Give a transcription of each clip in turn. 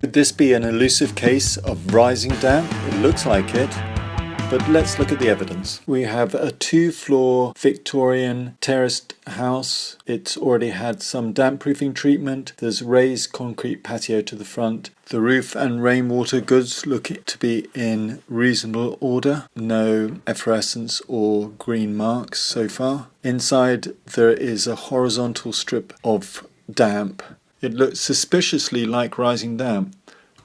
Could this be an elusive case of rising damp? It looks like it, but let's look at the evidence. We have a 2-floor Victorian terraced house. It's already had some damp proofing treatment. There's raised concrete patio to the front. The roof and rainwater goods look to be in reasonable order. No efflorescence or green marks so far. Inside there is a horizontal strip of damp. It looks suspiciously like rising damp.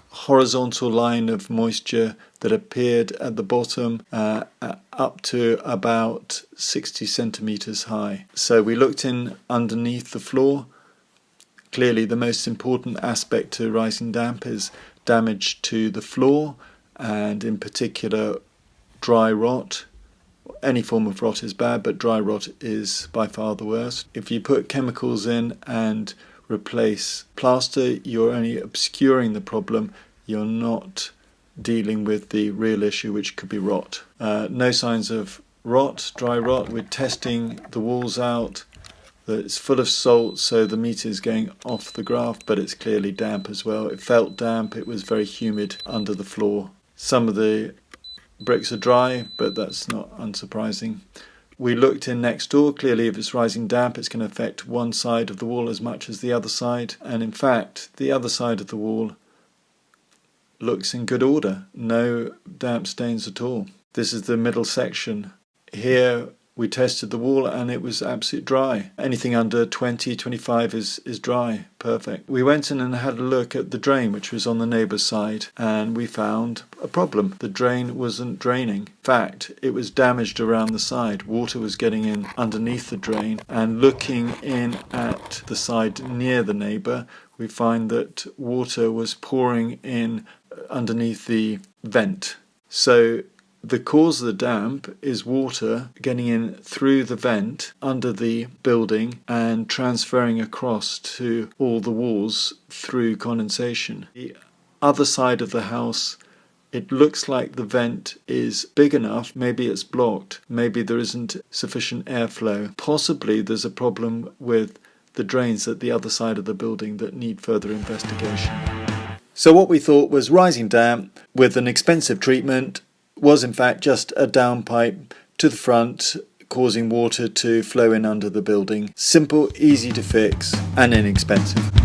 Horizontal line of moisture that appeared at the bottom up to about 60 centimeters high. So we looked in underneath the floor. Clearly the most important aspect to rising damp is damage to the floor, and in particular dry rot. Any form of rot is bad, but dry rot is by far the worst. If you put chemicals in and replace plaster, you're only obscuring the problem. You're not dealing with the real issue, which could be rot. No signs of rot, dry rot. We're testing the walls out. It's full of salt, so the meter is going off the graph, but it's clearly damp as well. It felt damp. It was very humid under the floor. Some of the bricks are dry, but that's not unsurprising. We looked in next door. Clearly, if it's rising damp, it's going to affect one side of the wall as much as the other side. And in fact, the other side of the wall looks in good order. No damp stains at all. This is the middle section. Here we tested the wall and it was absolutely dry. Anything under 20, 25 is dry. Perfect. We went in and had a look at the drain, which was on the neighbour's side, and we found a problem. The drain wasn't draining. In fact, it was damaged around the side. Water was getting in underneath the drain, and looking in at the side near the neighbour, we find that water was pouring in underneath the vent. So the cause of the damp is water getting in through the vent under the building and transferring across to all the walls through condensation. The other side of the house, it looks like the vent is big enough. Maybe it's blocked. Maybe there isn't sufficient airflow. Possibly there's a problem with the drains at the other side of the building that need further investigation. So what we thought was rising damp with an expensive treatment was in fact just a downpipe to the front, causing water to flow in under the building. Simple, easy to fix, and inexpensive.